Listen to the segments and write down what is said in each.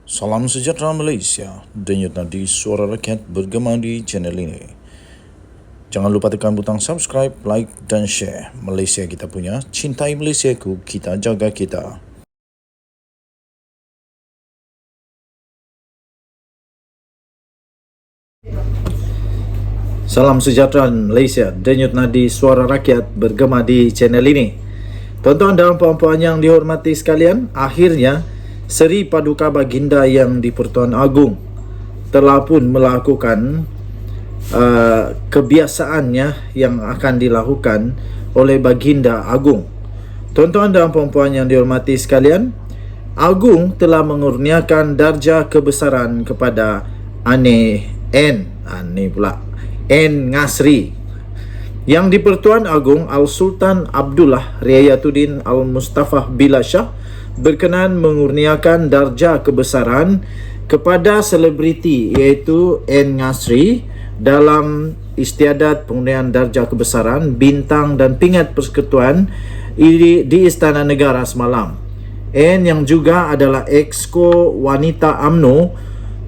Salam sejahtera Malaysia, denyut nadi suara rakyat bergema di channel ini. Jangan lupa tekan butang subscribe, like dan share. Malaysia kita punya, cintai Malaysiaku, kita jaga kita. Salam sejahtera Malaysia, denyut nadi suara rakyat bergema di channel ini. Tuan-tuan dan puan-puan yang dihormati sekalian, akhirnya Seri Paduka Baginda yang di-Pertuan Agong telah pun melakukan kebiasaannya yang akan dilakukan oleh Baginda Agong. Tuan-tuan dan puan-puan yang dihormati sekalian, Agong telah mengurniakan darjah kebesaran kepada N Ngasri yang di-Pertuan Agong Al-Sultan Abdullah Riayatuddin Al-Mustafah Billah Shah berkenan mengurniakan darjah kebesaran kepada selebriti iaitu N Ngasri dalam istiadat pengurnian darjah kebesaran bintang dan pingat persekutuan di Istana Negara semalam. N yang juga adalah Exco Wanita UMNO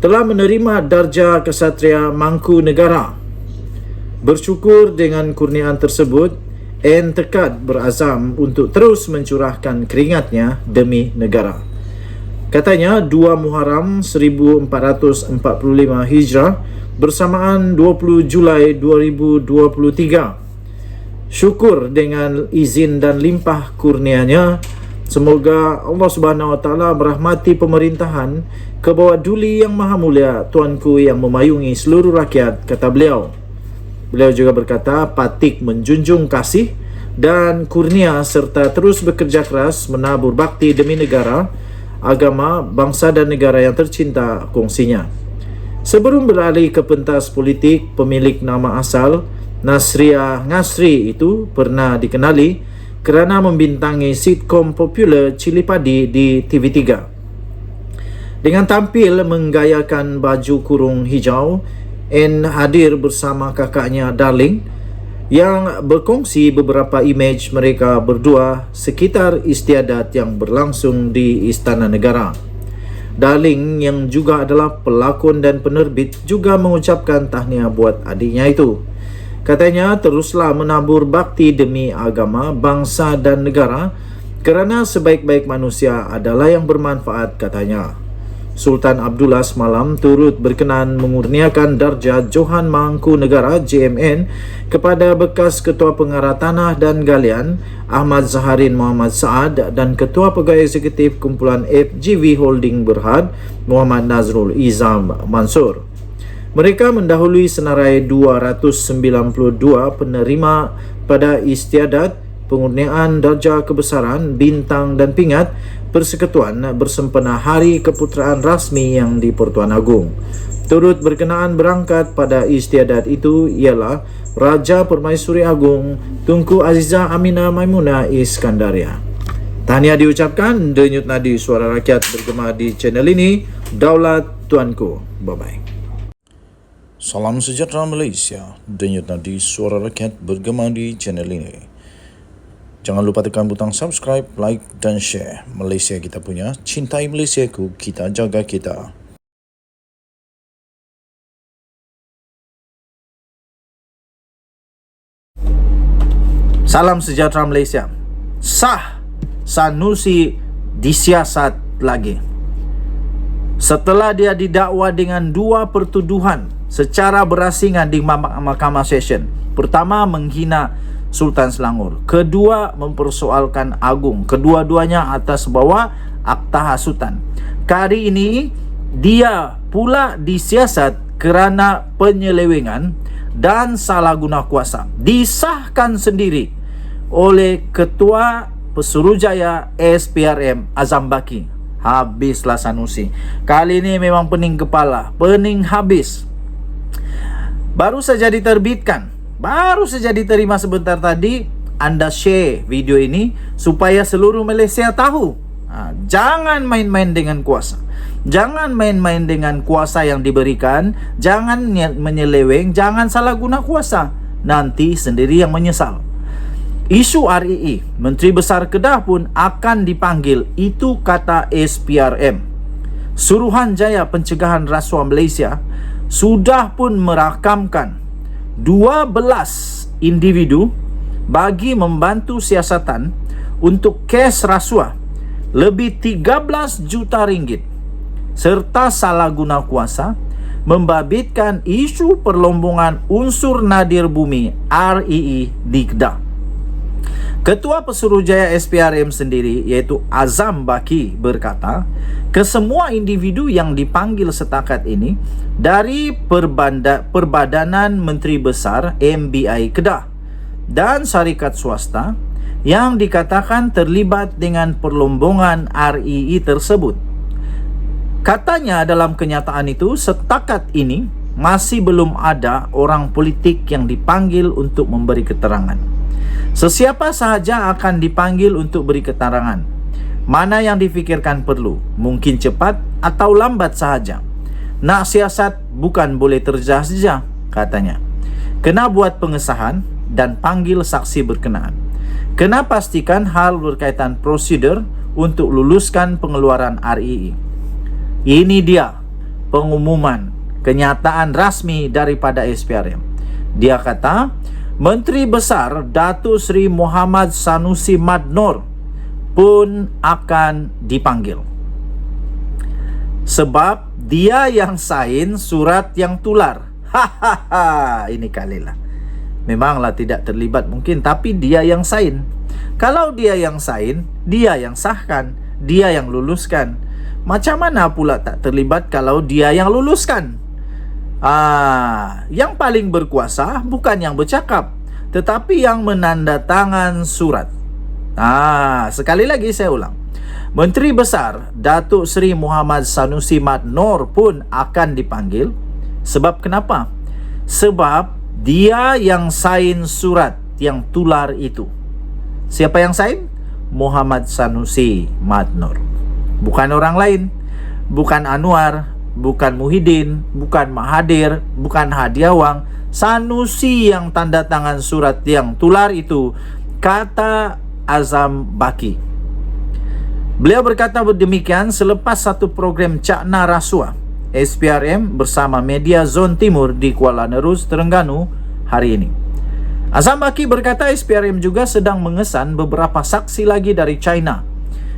telah menerima darjah Kesatria Mangku Negara. Bersyukur dengan kurniaan tersebut, N tekad berazam untuk terus mencurahkan keringatnya demi negara. Katanya 2 Muharram 1445 Hijrah bersamaan 20 Julai 2023. Syukur dengan izin dan limpah kurnianya, semoga Allah Subhanahu Wa Taala merahmati pemerintahan ke bawah duli yang maha mulia Tuanku yang memayungi seluruh rakyat, kata beliau. Beliau juga berkata, patik menjunjung kasih dan kurnia serta terus bekerja keras menabur bakti demi negara, agama, bangsa dan negara yang tercinta kongsinya. Sebelum beralih ke pentas politik, pemilik nama asal Nasria Ngasri itu pernah dikenali kerana membintangi sitkom popular Cili Padi di TV3. Dengan tampil menggayakan baju kurung hijau, N hadir bersama kakaknya Darling yang berkongsi beberapa imej mereka berdua sekitar istiadat yang berlangsung di Istana Negara. Darling yang juga adalah pelakon dan penerbit juga mengucapkan tahniah buat adiknya itu. Katanya teruslah menabur bakti demi agama, bangsa dan negara kerana sebaik-baik manusia adalah yang bermanfaat, katanya. Sultan Abdullah semalam turut berkenan mengurniakan darjah Johan Mangku Negara JMN kepada bekas Ketua Pengarah Tanah dan Galian Ahmad Zaharin Muhammad Saad dan Ketua Pegawai Eksekutif Kumpulan FGV Holding Berhad Muhammad Nazrul Izam Mansur. Mereka mendahului senarai 292 penerima pada istiadat pengurniaan darjah kebesaran bintang dan pingat Persekutuan bersempena Hari Keputeraan Rasmi yang di-Pertuan Agong. Turut berkenaan berangkat pada istiadat itu ialah Raja Permaisuri Agong Tunku Azizah Aminah Maimunah Iskandaria. Tahniah diucapkan, denyut nadi suara rakyat bergema di channel ini. Daulat Tuanku. Bye-bye. Salam sejahtera Malaysia, denyut nadi suara rakyat bergema di channel ini. Jangan lupa tekan butang subscribe, like dan share. Malaysia kita punya, cintai Malaysiaku, kita jaga kita. Salam sejahtera Malaysia. Sah Sanusi disiasat lagi. Setelah dia didakwa dengan 2 pertuduhan secara berasingan di Mahkamah Session. Pertama, menghina Sultan Selangor. Kedua, mempersoalkan Agong. Kedua-duanya atas bawah akta hasutan. Kali ini, dia pula disiasat kerana penyelewengan dan salah guna kuasa. Disahkan sendiri oleh Ketua Pesuruhjaya SPRM Azam Baki. Habislah Sanusi. Kali ini memang pening kepala. Pening habis. Baru saja diterbitkan. Baru saja diterima sebentar tadi. Anda share video ini supaya seluruh Malaysia tahu. Jangan main-main dengan kuasa. Jangan main-main dengan kuasa yang diberikan. Jangan menyeleweng. Jangan salah guna kuasa. Nanti sendiri yang menyesal. Isu REE, Menteri Besar Kedah pun akan dipanggil. Itu kata SPRM. Suruhanjaya Pencegahan Rasuah Malaysia sudah pun merakamkan 12 individu bagi membantu siasatan untuk kes rasuah lebih 13 juta ringgit serta salah guna kuasa membabitkan isu perlombongan unsur nadir bumi REE di Kedah. Ketua Pesuruhjaya SPRM sendiri iaitu Azam Baki berkata, kesemua individu yang dipanggil setakat ini dari Perbadanan Menteri Besar MBI Kedah dan syarikat swasta yang dikatakan terlibat dengan perlombongan REE tersebut. Katanya dalam kenyataan itu, setakat ini masih belum ada orang politik yang dipanggil untuk memberi keterangan. Sesiapa sahaja akan dipanggil untuk beri keterangan. Mana yang difikirkan perlu, mungkin cepat atau lambat sahaja. Nak siasat bukan boleh terjah-jah, katanya. Kena buat pengesahan dan panggil saksi berkenaan. Kena pastikan hal berkaitan prosedur untuk luluskan pengeluaran REE. Ini dia pengumuman kenyataan rasmi daripada SPRM. Dia kata, Menteri Besar Datuk Seri Muhammad Sanusi Mad Nor pun akan dipanggil. Sebab dia yang sign surat yang tular. Hahaha, ini kalilah. Memanglah tidak terlibat mungkin, tapi dia yang sign. Kalau dia yang sign, dia yang sahkan, dia yang luluskan. Macam mana pula tak terlibat kalau dia yang luluskan? Yang paling berkuasa bukan yang bercakap, tetapi yang menandatangan surat. Sekali lagi saya ulang. Menteri Besar Datuk Seri Muhammad Sanusi Mad Nor pun akan dipanggil. Sebab kenapa? Sebab dia yang sign surat yang tular itu. Siapa yang sign? Muhammad Sanusi Mad Nor. Bukan orang lain. Bukan Anwar, bukan Muhyiddin, bukan Mahathir, bukan Hadiawang. Sanusi yang tanda tangan surat yang tular itu, kata Azam Baki. Beliau berkata demikian selepas satu program Cakna Rasuah SPRM bersama media Zon Timur di Kuala Nerus, Terengganu hari ini. Azam Baki berkata SPRM juga sedang mengesan beberapa saksi lagi dari China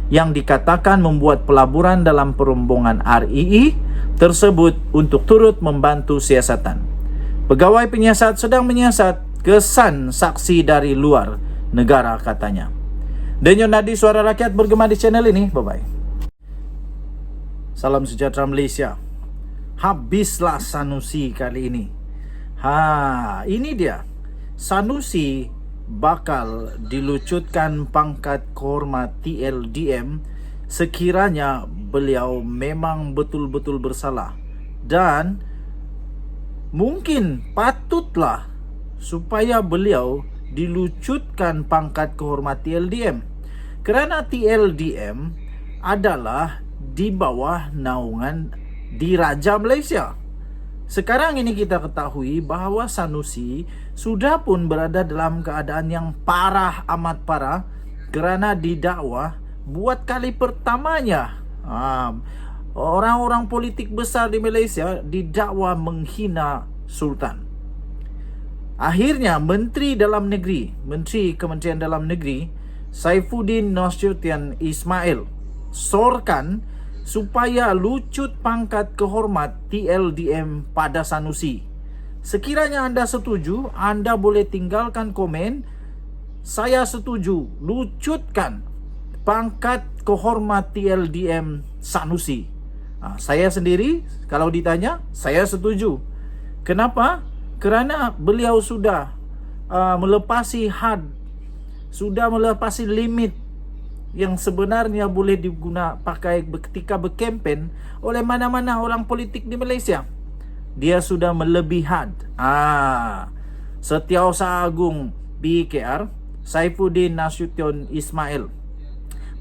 yang dikatakan membuat pelaburan dalam perombongan REE tersebut untuk turut membantu siasatan. Pegawai penyiasat sedang menyiasat kesan saksi dari luar negara, katanya. Denyo Nadi, Suara Rakyat bergema di channel ini. Bye-bye. Salam sejahtera Malaysia. Habislah Sanusi kali ini. Ini dia. Sanusi bakal dilucutkan pangkat kehormat TLDM sekiranya beliau memang betul-betul bersalah, dan mungkin patutlah supaya beliau dilucutkan pangkat kehormat TLDM, kerana TLDM adalah di bawah naungan Diraja Malaysia. Sekarang ini kita ketahui bahawa Sanusi sudah pun berada dalam keadaan yang parah, amat parah, kerana didakwa buat kali pertamanya. Orang-orang politik besar di Malaysia didakwa menghina Sultan. Akhirnya Menteri Kementerian Dalam Negeri Saifuddin Nasution Ismail sorkan supaya lucut pangkat kehormat TLDM pada Sanusi. Sekiranya anda setuju, anda boleh tinggalkan komen. Saya setuju, lucutkan pangkat kehormat TLDM Sanusi. Saya sendiri, kalau ditanya, saya setuju. Kenapa? Kerana beliau sudah melepasi had, sudah melepasi limit yang sebenarnya boleh pakai ketika berkempen oleh mana-mana orang politik di Malaysia. Dia sudah melebihi had. Setiausaha Agung BKR Saifuddin Nasution Ismail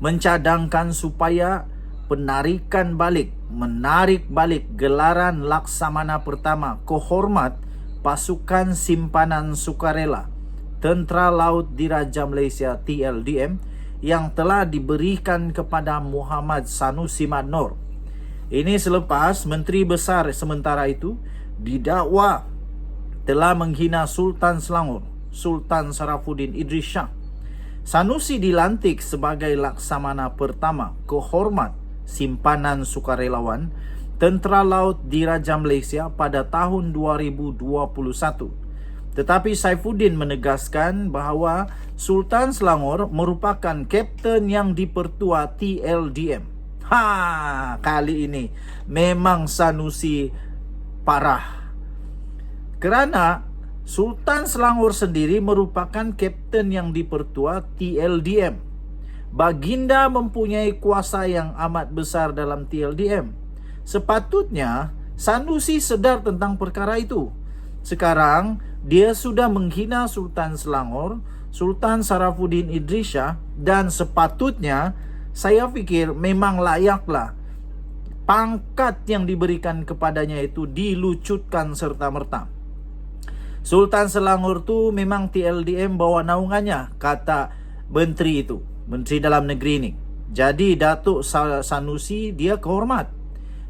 mencadangkan supaya menarik balik gelaran Laksamana Pertama Kehormat Pasukan Simpanan Sukarela Tentera Laut Diraja Malaysia TLDM yang telah diberikan kepada Muhammad Sanusi Mad Nor. Ini selepas Menteri Besar sementara itu didakwa telah menghina Sultan Selangor, Sultan Sarafuddin Idris Shah. Sanusi dilantik sebagai Laksamana pertama kehormat Simpanan Sukarelawan Tentera Laut Diraja Malaysia pada tahun 2021. Tetapi Saifuddin menegaskan bahawa Sultan Selangor merupakan kapten yang dipertua TLDM. Kali ini memang Sanusi parah. Kerana Sultan Selangor sendiri merupakan kapten yang dipertua TLDM. Baginda mempunyai kuasa yang amat besar dalam TLDM. Sepatutnya Sanusi sedar tentang perkara itu. Sekarang dia sudah menghina Sultan Selangor, Sultan Sarafuddin Idris Shah, dan sepatutnya saya fikir memang layaklah pangkat yang diberikan kepadanya itu dilucutkan serta-merta. Sultan Selangor tu memang TLDM bawa naungannya, kata menteri itu, Menteri Dalam Negeri ini. Jadi Datuk Sanusi dia kehormat.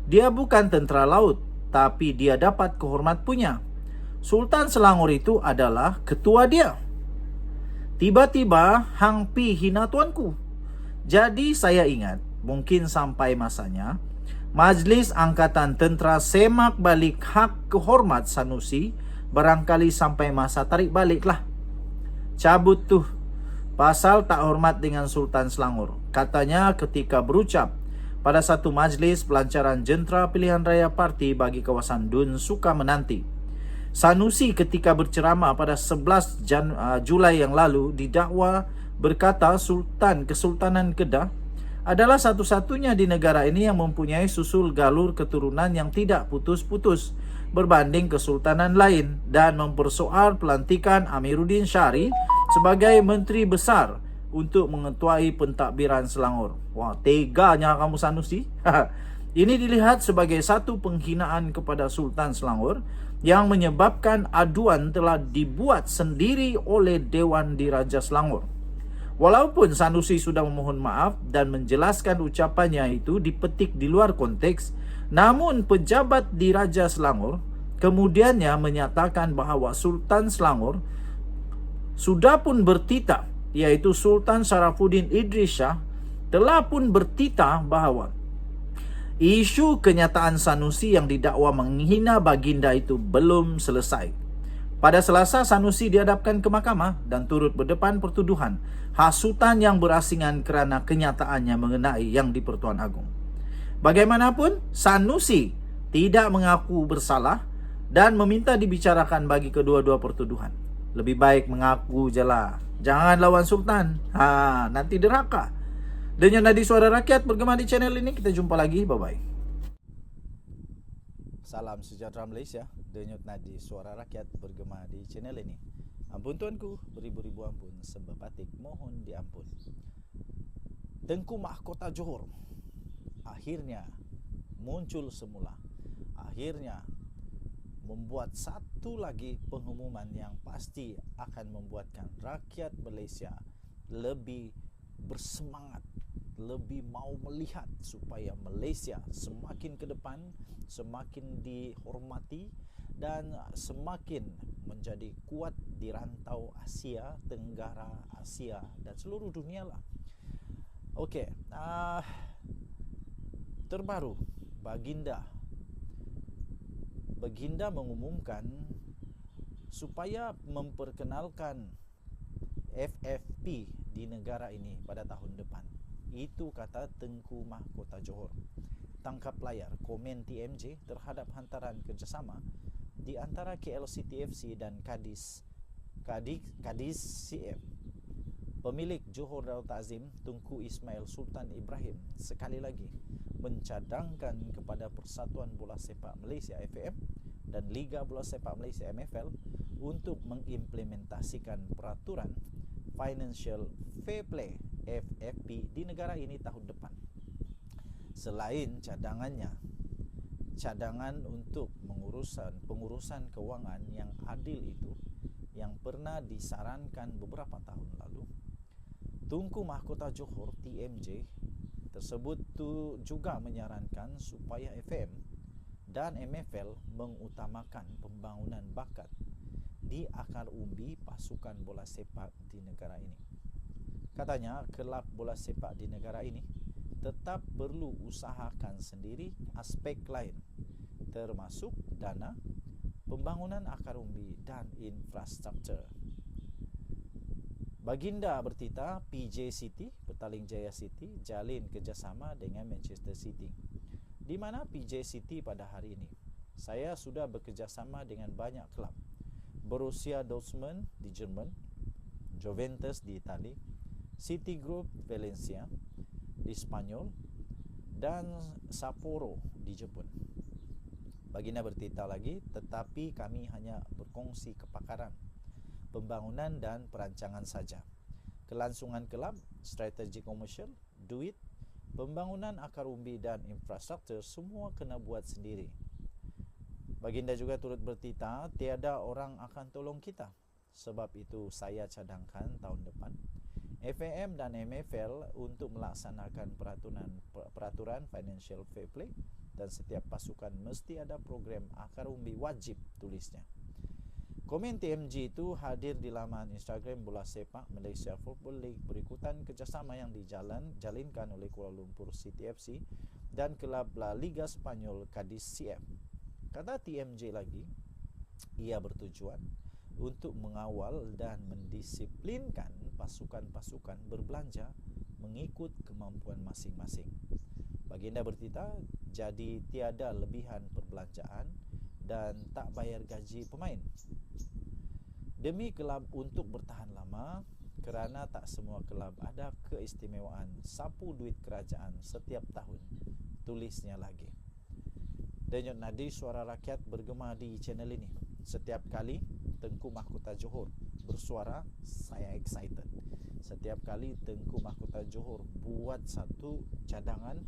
Dia bukan tentera laut, tapi dia dapat kehormat punya. Sultan Selangor itu adalah ketua dia. Tiba-tiba hang pi hina tuanku. Jadi saya ingat, mungkin sampai masanya Majlis Angkatan Tentera semak balik hak kehormat Sanusi. Barangkali sampai masa tarik balik lah. Cabut tuh pasal tak hormat dengan Sultan Selangor. Katanya ketika berucap pada satu majlis pelancaran jentera pilihan raya parti bagi kawasan Dun Suka Menanti. Sanusi ketika berceramah pada 11 Julai yang lalu didakwa berkata Kesultanan Kedah adalah satu-satunya di negara ini yang mempunyai susul galur keturunan yang tidak putus-putus berbanding kesultanan lain, dan mempersoal pelantikan Amiruddin Syari sebagai Menteri Besar untuk mengetuai pentadbiran Selangor. Wah, teganya kamu Sanusi. Ini dilihat sebagai satu penghinaan kepada Sultan Selangor yang menyebabkan aduan telah dibuat sendiri oleh Dewan Diraja Selangor. Walaupun Sanusi sudah memohon maaf dan menjelaskan ucapannya itu dipetik di luar konteks, namun pejabat Diraja Selangor kemudiannya menyatakan bahawa Sultan Selangor sudah pun bertitah, iaitu Sultan Sarafuddin Idris Shah telah pun bertitah bahawa isu kenyataan Sanusi yang didakwa menghina baginda itu belum selesai. Pada Selasa, Sanusi dihadapkan ke mahkamah dan turut berdepan pertuduhan hasutan yang berasingan kerana kenyataannya mengenai Yang di-Pertuan Agong. Bagaimanapun, Sanusi tidak mengaku bersalah dan meminta dibicarakan bagi kedua-dua pertuduhan. Lebih baik mengaku je lah. Jangan lawan Sultan. Nanti derhaka. Denyut Nadi Suara Rakyat bergema di channel ini. Kita jumpa lagi. Bye-bye. Salam sejahtera Malaysia. Denyut Nadi Suara Rakyat bergema di channel ini. Ampun tuanku, beribu-ribu ampun, sebab batik mohon diampun. Tengku Mahkota Johor akhirnya muncul semula. Akhirnya membuat satu lagi pengumuman yang pasti akan membuatkan rakyat Malaysia lebih bersemangat, lebih mau melihat supaya Malaysia semakin ke depan, semakin dihormati dan semakin menjadi kuat di rantau Asia Tenggara, Asia dan seluruh dunia lah. Okey, terbaru Baginda mengumumkan supaya memperkenalkan FFP di negara ini pada tahun depan. Itu kata Tengku Mahkota Johor. Tangkap layar komen TMJ terhadap hantaran kerjasama di antara KLCTFC dan Kadis CF. Pemilik Johor Darul Ta'zim Tunku Ismail Sultan Ibrahim sekali lagi mencadangkan kepada Persatuan Bola Sepak Malaysia FAM dan Liga Bola Sepak Malaysia MFL untuk mengimplementasikan peraturan Financial Fair Play FFP di negara ini tahun depan. Selain cadangan untuk pengurusan kewangan yang adil itu yang pernah disarankan beberapa tahun lalu, Tunku Mahkota Johor TMJ tersebut juga menyarankan supaya FM dan MFL mengutamakan pembangunan bakat di akar umbi pasukan bola sepak di negara ini. Katanya, kelab bola sepak di negara ini tetap perlu usahakan sendiri aspek lain, termasuk dana, pembangunan akar umbi dan infrastruktur. Baginda bertita PJ City, Petaling Jaya City, jalin kerjasama dengan Manchester City. Di mana PJ City pada hari ini? Saya sudah bekerjasama dengan banyak kelab. Borussia Dortmund di Jerman, Juventus di Itali, City Group Valencia di Spanyol, dan Sapporo di Jepun. Baginda bertita lagi, tetapi kami hanya berkongsi kepakaran, pembangunan dan perancangan saja. Kelangsungan kelab, strategi komersial, duit, pembangunan akar umbi dan infrastruktur semua kena buat sendiri. Baginda juga turut bertita, tiada orang akan tolong kita. Sebab itu saya cadangkan tahun depan FAM dan MFL untuk melaksanakan peraturan financial fair play, dan setiap pasukan mesti ada program akar umbi wajib, tulisnya. Komen TMG itu hadir di laman Instagram Bola Sepak Malaysia Football League berikutan kerjasama yang dijalinkan oleh Kuala Lumpur City FC dan kelab La Liga Spanyol Cadiz CF. Kata TMJ lagi, ia bertujuan untuk mengawal dan mendisiplinkan pasukan-pasukan berbelanja mengikut kemampuan masing-masing. Baginda bertita, jadi tiada lebihan perbelanjaan dan tak bayar gaji pemain. Demi kelab untuk bertahan lama, kerana tak semua kelab ada keistimewaan sapu duit kerajaan setiap tahun, tulisnya lagi. Denyut nadi suara rakyat bergema di channel ini. Setiap kali Tengku Mahkota Johor bersuara, saya excited. Setiap kali Tengku Mahkota Johor buat satu cadangan,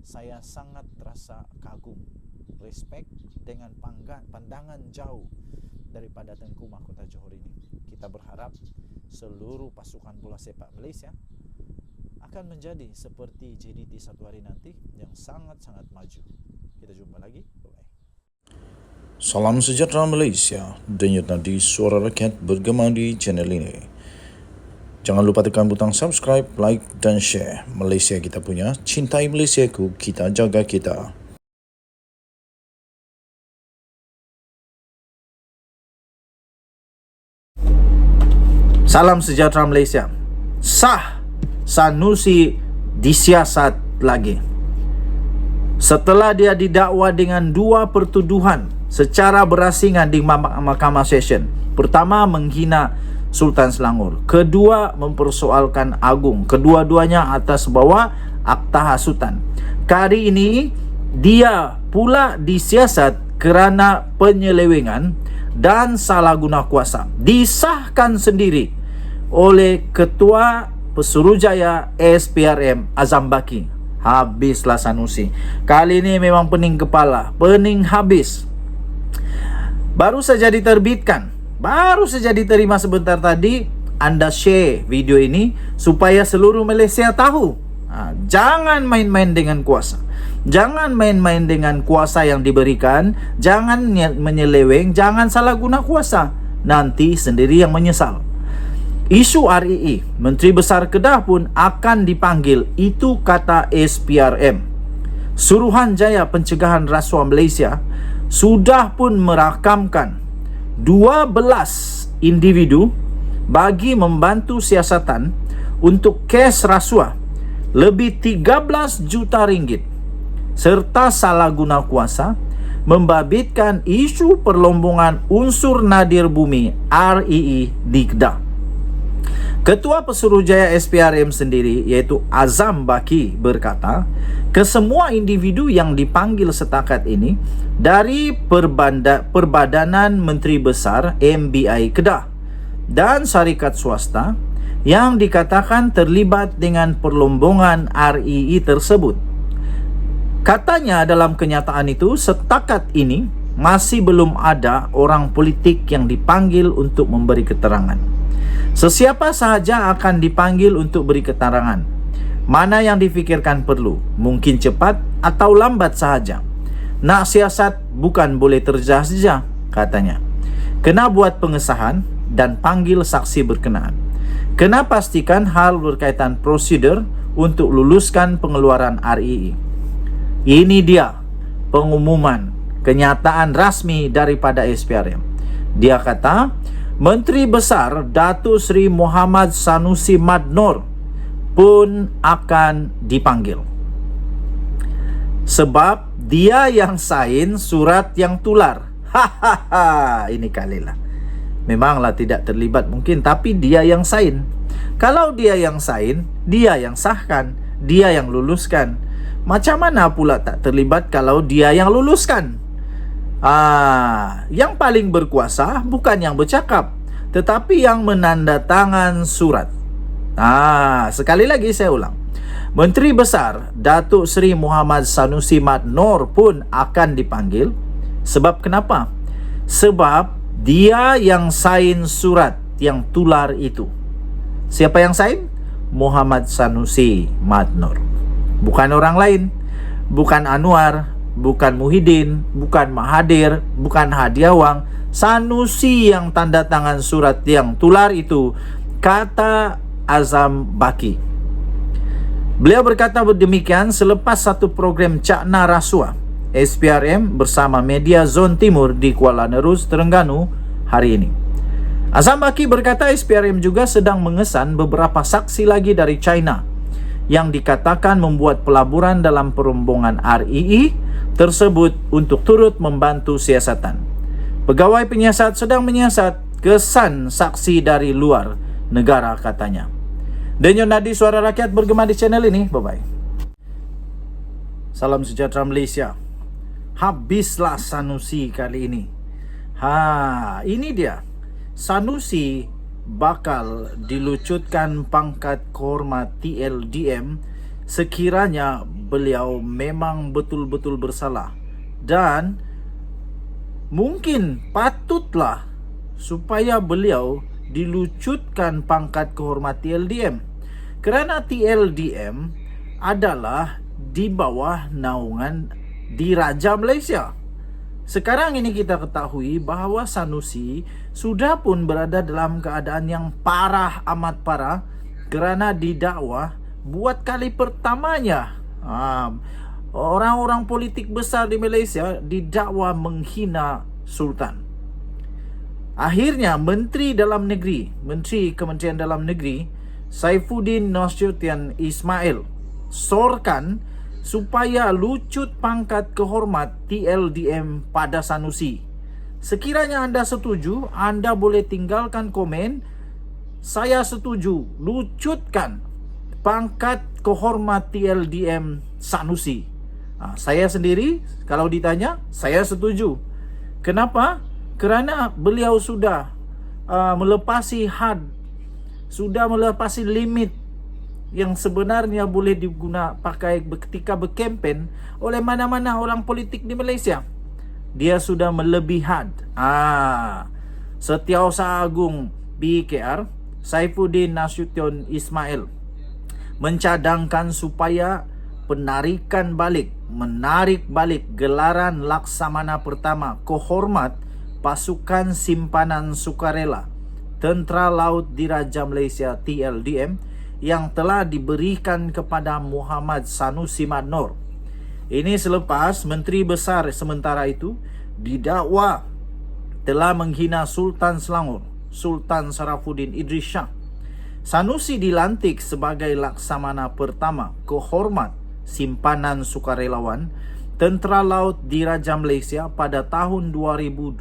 saya sangat terasa kagum, respect dengan pandangan jauh daripada Tengku Mahkota Johor ini. Kita berharap seluruh pasukan bola sepak Malaysia akan menjadi seperti JDT satu hari nanti yang sangat-sangat maju. Kita jumpa lagi. Bye-bye. Salam sejahtera Malaysia. Denyut nadi suara rakyat bergema di channel ini. Jangan lupa tekan butang subscribe, like dan share. Malaysia kita punya, cintai Malaysiaku, kita jaga kita. Salam sejahtera Malaysia. Sah Sanusi disiasat lagi. Setelah dia didakwa dengan 2 pertuduhan secara berasingan di Mahkamah Session. Pertama, menghina Sultan Selangor. Kedua, mempersoalkan Agung. Kedua-duanya atas bawah akta hasutan. Kali ini dia pula disiasat kerana penyelewengan dan salah guna kuasa. Disahkan sendiri oleh Ketua Pesuruhjaya SPRM Azam Baki. Habislah Sanusi. Kali ini memang pening kepala, pening habis. Baru saja diterbitkan, baru saja diterima sebentar tadi. Anda share video ini supaya seluruh Malaysia tahu. Jangan main-main dengan kuasa. Jangan main-main dengan kuasa yang diberikan. Jangan menyeleweng, jangan salah guna kuasa. Nanti sendiri yang menyesal. Isu REE, Menteri Besar Kedah pun akan dipanggil. Itu kata SPRM. Suruhanjaya Pencegahan Rasuah Malaysia sudah pun merakamkan 12 individu bagi membantu siasatan untuk kes rasuah lebih 13 juta ringgit serta salah guna kuasa membabitkan isu perlombongan unsur nadir bumi REE di Kedah. Ketua Pesuruhjaya SPRM sendiri iaitu Azam Baki berkata, kesemua individu yang dipanggil setakat ini dari Perbadanan Menteri Besar MBI Kedah dan syarikat swasta yang dikatakan terlibat dengan perlombongan REE tersebut. Katanya dalam kenyataan itu setakat ini masih belum ada orang politik yang dipanggil untuk memberi keterangan. Sesiapa sahaja akan dipanggil untuk beri keterangan. Mana yang difikirkan perlu, mungkin cepat atau lambat sahaja. Nak siasat bukan boleh terjah-jah, katanya. Kena buat pengesahan dan panggil saksi berkenaan. Kena pastikan hal berkaitan prosedur untuk luluskan pengeluaran RII. Ini dia pengumuman kenyataan rasmi daripada SPRM. Dia kata, Menteri Besar Datuk Seri Muhammad Sanusi Mad Noor pun akan dipanggil. Sebab dia yang sign surat yang tular. Hahaha, ini kalilah. Memanglah tidak terlibat mungkin, tapi dia yang sign. Kalau dia yang sign, dia yang sahkan, dia yang luluskan. Macam mana pula tak terlibat kalau dia yang luluskan? Yang paling berkuasa bukan yang bercakap, tetapi yang menandatangan surat. Sekali lagi saya ulang. Menteri Besar Datuk Seri Muhammad Sanusi Mad Noor pun akan dipanggil. Sebab kenapa? Sebab dia yang sign surat yang tular itu. Siapa yang sign? Muhammad Sanusi Mad Noor. Bukan orang lain. Bukan Anwar, bukan Muhyiddin, bukan Mahathir, bukan Hadiawang. Sanusi yang tanda tangan surat yang tular itu, kata Azam Baki. Beliau berkata demikian selepas satu program Cakna Rasuah SPRM bersama media Zon Timur di Kuala Nerus, Terengganu hari ini. Azam Baki berkata SPRM juga sedang mengesan beberapa saksi lagi dari China yang dikatakan membuat pelaburan dalam perombongan RII tersebut untuk turut membantu siasatan. Pegawai penyiasat sedang menyiasat kesan saksi dari luar negara, katanya. Denyut nadi suara rakyat bergema di channel ini. Bye-bye. Salam sejahtera Malaysia. Habislah Sanusi kali ini. Ini dia. Sanusi bakal dilucutkan pangkat kehormat TLDM sekiranya beliau memang betul-betul bersalah, dan mungkin patutlah supaya beliau dilucutkan pangkat kehormat TLDM, kerana TLDM adalah di bawah naungan Diraja Malaysia. Sekarang ini kita ketahui bahawa Sanusi sudah pun berada dalam keadaan yang parah, amat parah, kerana didakwa buat kali pertamanya. Orang-orang politik besar di Malaysia didakwa menghina Sultan. Akhirnya Menteri Kementerian Dalam Negeri Saifuddin Nasution Ismail sorkan supaya lucut pangkat kehormat TLDM pada Sanusi. Sekiranya anda setuju, anda boleh tinggalkan komen. Saya setuju, lucutkan pangkat kehormat TLDM Sanusi. Saya sendiri, kalau ditanya, saya setuju. Kenapa? Kerana beliau sudah melepasi had, sudah melepasi limit yang sebenarnya boleh pakai ketika berkempen oleh mana-mana orang politik di Malaysia. Dia sudah melebihi had. Setiausaha Agung BKR Saifuddin Nasution Ismail mencadangkan supaya menarik balik gelaran Laksamana Pertama Kehormat Pasukan Simpanan Sukarela Tentera Laut Diraja Malaysia TLDM yang telah diberikan kepada Muhammad Sanusi Mad Noor. Ini selepas Menteri Besar sementara itu didakwa telah menghina Sultan Selangor, Sultan Sarafuddin Idris Shah. Sanusi dilantik sebagai Laksamana Pertama Kehormat Simpanan Sukarelawan Tentera Laut Diraja Malaysia pada tahun 2021.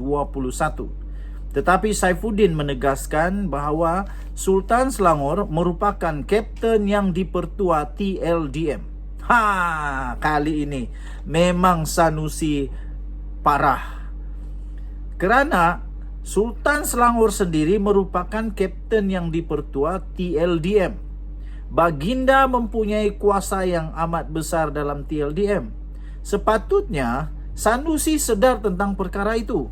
Tetapi Saifuddin menegaskan bahawa Sultan Selangor merupakan kapten yang dipertua TLDM. Kali ini memang Sanusi parah. Kerana Sultan Selangor sendiri merupakan kapten yang dipertua TLDM. Baginda mempunyai kuasa yang amat besar dalam TLDM. Sepatutnya Sanusi sedar tentang perkara itu.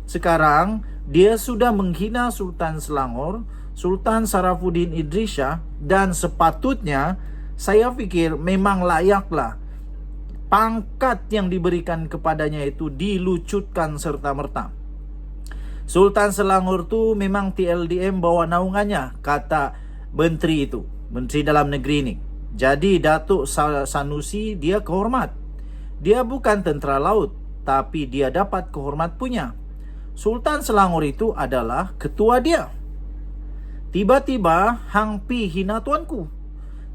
Sekarang dia sudah menghina Sultan Selangor, Sultan Sarafuddin Idris Shah, dan sepatutnya saya pikir memang layaklah pangkat yang diberikan kepadanya itu dilucutkan serta-merta. Sultan Selangor tu memang TLDM bawa naungannya, kata menteri itu, menteri dalam negeri ini. Jadi Datuk Sanusi dia kehormat. Dia bukan tentera laut, tapi dia dapat kehormat punya. Sultan Selangor itu adalah ketua dia. Tiba-tiba Hang Pi hina tuanku.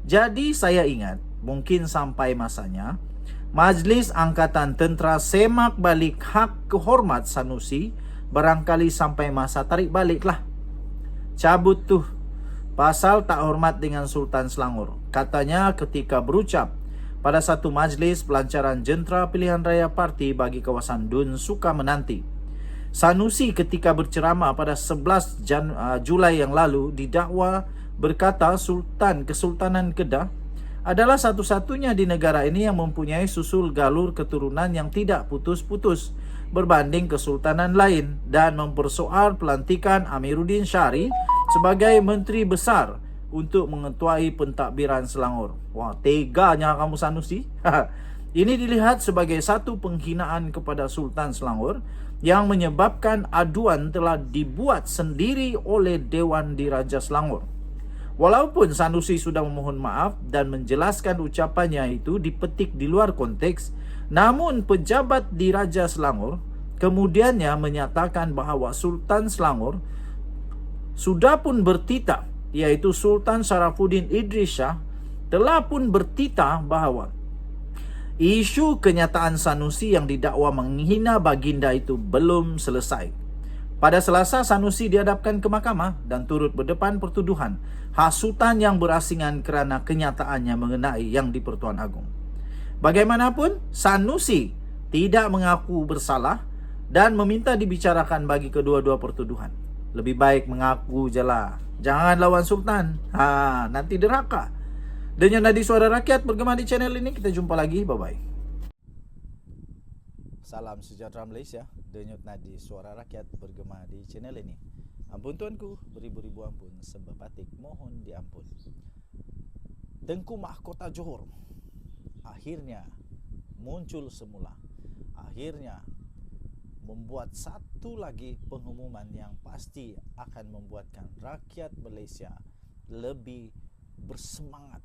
Jadi saya ingat, mungkin sampai masanya Majlis Angkatan Tentera semak balik hak kehormat Sanusi. Barangkali sampai masa tarik balik lah. Cabut tuh pasal tak hormat dengan Sultan Selangor. Katanya ketika berucap pada satu majlis pelancaran jentera pilihan raya parti bagi kawasan Dun Sukamenanti. Sanusi ketika berceramah pada 11 Julai yang lalu didakwa berkata Kesultanan Kedah adalah satu-satunya di negara ini yang mempunyai susul galur keturunan yang tidak putus-putus berbanding kesultanan lain, dan mempersoal pelantikan Amiruddin Syari sebagai menteri besar untuk mengetuai pentadbiran Selangor. Wah, teganya kamu Sanusi. Ini dilihat sebagai satu penghinaan kepada Sultan Selangor yang menyebabkan aduan telah dibuat sendiri oleh Dewan Diraja Selangor. Walaupun Sanusi sudah memohon maaf dan menjelaskan ucapannya itu dipetik di luar konteks, namun pejabat Diraja Selangor kemudiannya menyatakan bahawa Sultan Selangor sudah pun bertitah, iaitu Sultan Sharafuddin Idris Shah telah pun bertitah bahawa isu kenyataan Sanusi yang didakwa menghina baginda itu belum selesai. Pada Selasa, Sanusi dihadapkan ke mahkamah dan turut berdepan pertuduhan hasutan yang berasingan kerana kenyataannya mengenai Yang di-Pertuan Agong. Bagaimanapun, Sanusi tidak mengaku bersalah dan meminta dibicarakan bagi kedua-dua pertuduhan. Lebih baik mengaku je lah. Jangan lawan Sultan. Nanti derhaka. Denyut Nadi Suara Rakyat bergema di channel ini. Kita jumpa lagi. Bye-bye. Salam sejahtera Malaysia. Denyut Nadi Suara Rakyat bergema di channel ini. Ampun tuanku, beribu-ribu ampun, sebab batik mohon diampun. Tengku Mahkota Johor akhirnya muncul semula. Akhirnya membuat satu lagi pengumuman yang pasti akan membuatkan rakyat Malaysia lebih bersemangat,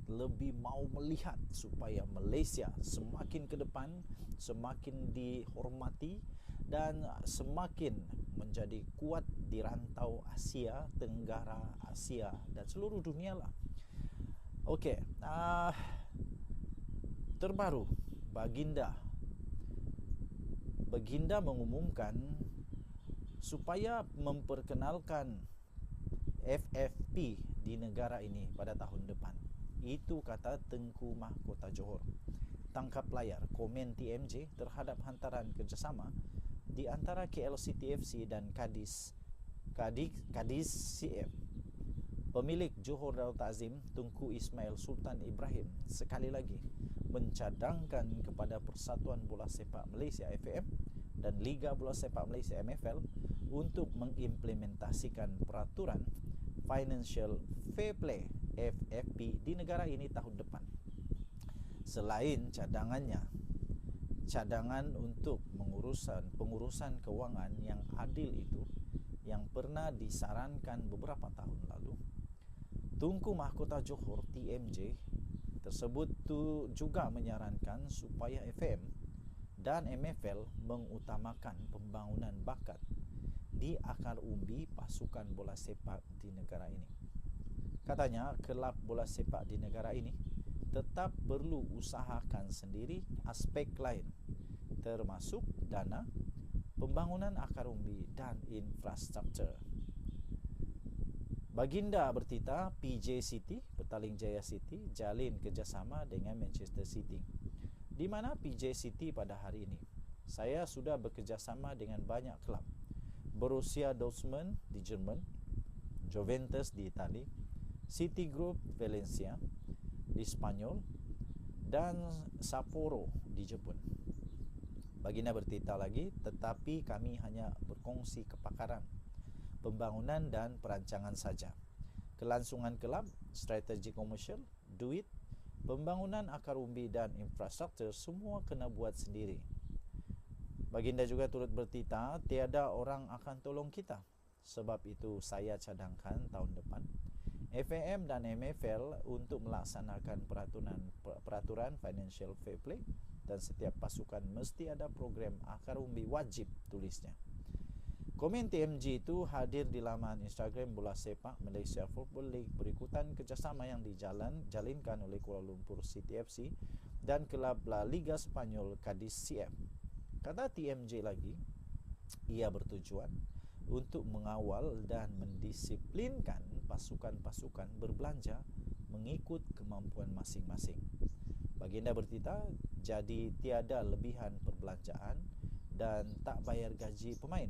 lebih mau melihat supaya Malaysia semakin ke depan, semakin dihormati dan semakin menjadi kuat di rantau Asia Tenggara, Asia dan seluruh dunia lah. Okey, terbaru Baginda mengumumkan supaya memperkenalkan FFP di negara ini pada tahun depan. Itu kata Tengku Mahkota Johor. Tangkap layar komen TMJ terhadap hantaran kerjasama di antara KLCTFC dan Kadis CF. Pemilik Johor Darul Ta'zim Tunku Ismail Sultan Ibrahim sekali lagi mencadangkan kepada Persatuan Bola Sepak Malaysia FAM dan Liga Bola Sepak Malaysia MFL untuk mengimplementasikan peraturan Financial Fair Play FFP di negara ini tahun depan. Selain cadangan untuk pengurusan kewangan yang adil itu yang pernah disarankan beberapa tahun lalu, Tunku Mahkota Johor TMJ tersebut juga menyarankan supaya FM dan MFL mengutamakan pembangunan bakat di akar umbi pasukan bola sepak di negara ini. Katanya, kelab bola sepak di negara ini tetap perlu usahakan sendiri aspek lain, termasuk dana, pembangunan akar umbi dan infrastruktur. Baginda bertitah PJ City, Petaling Jaya City, jalin kerjasama dengan Manchester City. Di mana PJ City pada hari ini? Saya sudah bekerjasama dengan banyak kelab. Borussia Dortmund di Jerman, Juventus di Itali, City Group Valencia di Spanyol, dan Sapporo di Jepun. Baginda bertitah lagi, tetapi kami hanya berkongsi kepakaran, pembangunan dan perancangan saja. Kelangsungan kelab, strategi komersial, duit Pembangunan akar umbi dan infrastruktur semua kena buat sendiri. Baginda juga turut bertita, tiada orang akan tolong kita. Sebab itu saya cadangkan tahun depan FAM dan MFL untuk melaksanakan peraturan Financial Fair Play, dan setiap pasukan mesti ada program akar umbi wajib, tulisnya. Komen TMG itu hadir di laman Instagram Bola Sepak Malaysia Football League berikutan kerjasama yang dijalinkan oleh Kuala Lumpur City FC dan kelab La Liga Spanyol Cadiz CF. Kata TMJ lagi, ia bertujuan untuk mengawal dan mendisiplinkan pasukan-pasukan berbelanja mengikut kemampuan masing-masing. Baginda bertita, jadi tiada lebihan perbelanjaan dan tak bayar gaji pemain.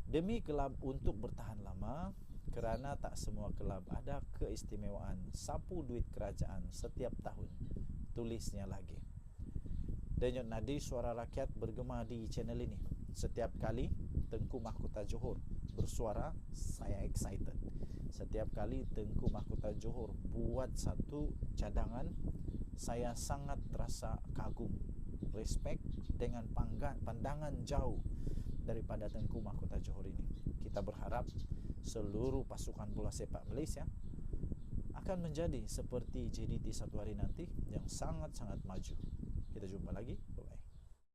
Demi kelab untuk bertahan lama, kerana tak semua kelab ada keistimewaan sapu duit kerajaan setiap tahun, tulisnya lagi. Denyut nadi suara rakyat bergema di channel ini. Setiap kali Tengku Mahkota Johor bersuara, saya excited. Setiap kali Tengku Mahkota Johor buat satu cadangan, saya sangat terasa kagum, respect dengan pandangan jauh daripada Tengku Mahkota Johor ini. Kita berharap seluruh pasukan bola sepak Malaysia akan menjadi seperti JDT satu hari nanti yang sangat-sangat maju. Kita jumpa lagi